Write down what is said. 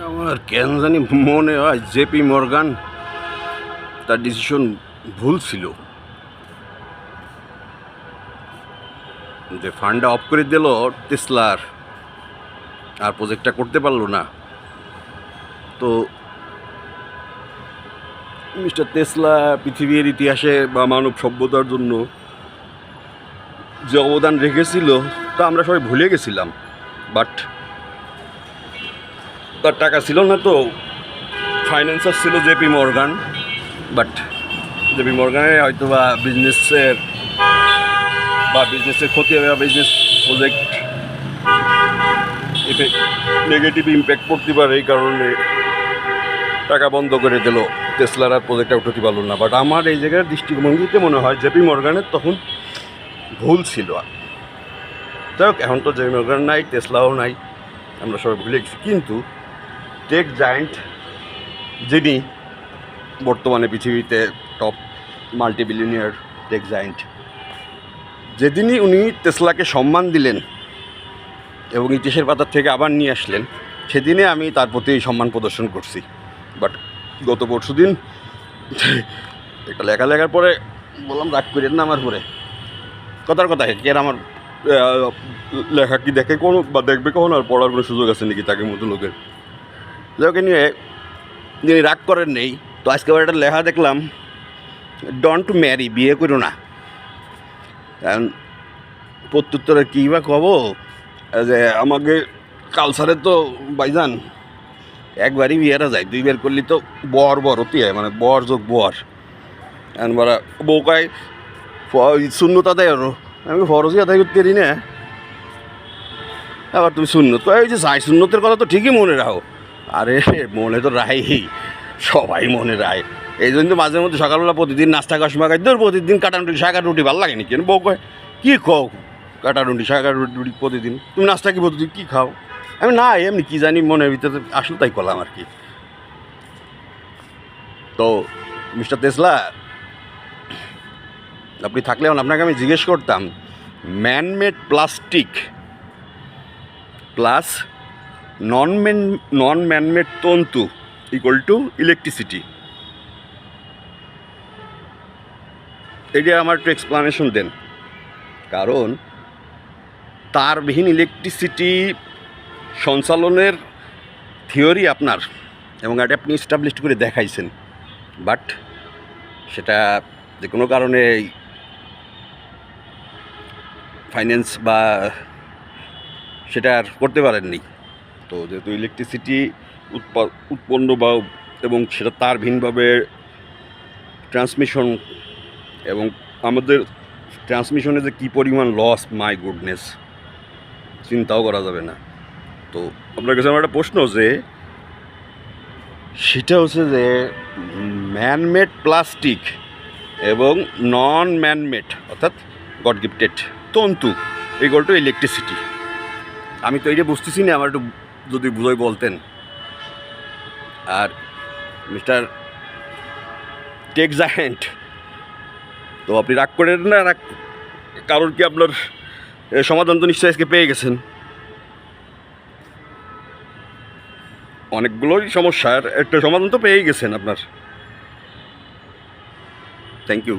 আমার কেন জানি মনে হয় জেপি মর্গান তার ডিসিশন ভুল ছিল, যে ফান্ডটা অফ করে দিল টেসলার, আর প্রজেক্টটা করতে পারলো না। তো মিস্টার টেসলা পৃথিবীর ইতিহাসে বা মানব সভ্যতার জন্য যে অবদান রেখেছিল তা আমরা সবাই ভুলে গেছিলাম। বাট তার টাকা ছিল না, তো ফাইন্যান্সার ছিল জেপি মর্গান। বাট জেপি মর্গানের হয়তো বা বিজনেসের ক্ষতি হবে, বা বিজনেস প্রজেক্ট নেগেটিভ ইম্প্যাক্ট পড়তে পারে, এই কারণে টাকা বন্ধ করে দিল, টেসলার আর প্রজেক্টটা উঠতে পারল না। বাট আমার এই জায়গার দৃষ্টিভঙ্গিতে মনে হয় জেপি মর্গানের তখন ভুল ছিল। যাই হোক, এখন তো জেপি মর্গান নাই, টেসলাও নাই, আমরা সবাই ভুলে গেছি। কিন্তু টেক জায়েন্ট, যিনি বর্তমানে পৃথিবীতে টপ মাল্টিবিলিয়নিয়ার টেক জায়েন্ট, যেদিনই উনি টেসলাকে সম্মান দিলেন এবং ইতিহাসের পাতার থেকে আবার নিয়ে আসলেন, সেদিনে আমি তার প্রতি সম্মান প্রদর্শন করছি। বাট গত পরশু দিন একটা লেখার পরে বললাম, রাগ করেন না আমার পরে, কথার কথা কি আর আমার লেখা কি দেখে কোনো বা দেখবে কখন, আর পড়ার কোনো সুযোগ আছে নাকি তাকে মতো লোকের? লোকে নিয়ে যিনি রাগ করেন নেই, তো আজকে আবার একটা লেখা দেখলাম, ডোন্ট ম্যারি, বিয়ে করো না। কারণ প্রত্যুত্তরে কী বা কব, যে আমাকে কালচারে তো ভাইজান একবারই বিয়েরা যায়, দুইবার করলে তো বর অতি হয়, মানে বর যোগ বর। আমরা বউকায় শূন্যতা দেয়, আরো আমি ফরজি আদায় করতে পারি না, আবার তুমি শূন্য তো এই যে সাই শূন্যতের কথা তো ঠিকই মনে রাখো। আরে মনে তো রাই, সবাই মনে রায়। এই জন্য তো মাঝে মধ্যে সকালবেলা প্রতিদিন নাস্তা কাশমা খাই, ধর প্রতিদিন কাটা রুটি শাকা রুটি ভালো লাগে নাকি? বউ কয় কী খাও কাটা রুটি শাকা রুটি প্রতিদিন, তুমি নাস্তা কি প্রতিদিন কী খাও? আমি না এমনি কী জানি মনের ভিতরে আসলে তাই করলাম আর কি। তো মিস্টার টেসলা, আপনি থাকলে আপনাকে আমি জিজ্ঞেস করতাম, ম্যানমেড প্লাস্টিক প্লাস নন ম্যানমেড তন্তু ইকুয়াল টু ইলেকট্রিসিটি, এটা আমার একটু এক্সপ্লানেশন দেন। কারণ তারবিহীন ইলেকট্রিসিটি সঞ্চালনের থিওরি আপনার, এবং এটা আপনি এস্টাবলিশড করে দেখাইছেন, বাট সেটা যে কোনো কারণে ফাইন্যান্স বা সেটা আর করতে পারেননি। তো যেহেতু ইলেকট্রিসিটি উৎপন্ন বা এবং সেটা তারবিহীনভাবে ট্রান্সমিশন, এবং আমাদের ট্রান্সমিশনে যে কী পরিমাণ লস, মাই গুডনেস, চিন্তাও করা যাবে না। তো আপনার কাছে আমার একটা প্রশ্ন, যে সেটা হচ্ছে যে ম্যানমেড প্লাস্টিক এবং নন ম্যানমেড অর্থাৎ গড গিফটেড তন্তু ইকুয়াল টু ইলেকট্রিসিটি, আমি তো এইটা বুঝতেছি না, আমার একটু যদি বুঝাই বলতেন। আর মিস্টার টেক জায়েন্ট, তো আপনি রাগ করেন না, রাগ কারণ কি আপনার সমাধান তো নিশ্চয়ই আজকে পেয়ে গেছেন। অনেকগুলোই সমস্যার একটা সমাধান তো পেয়েই গেছেন আপনার। Thank you.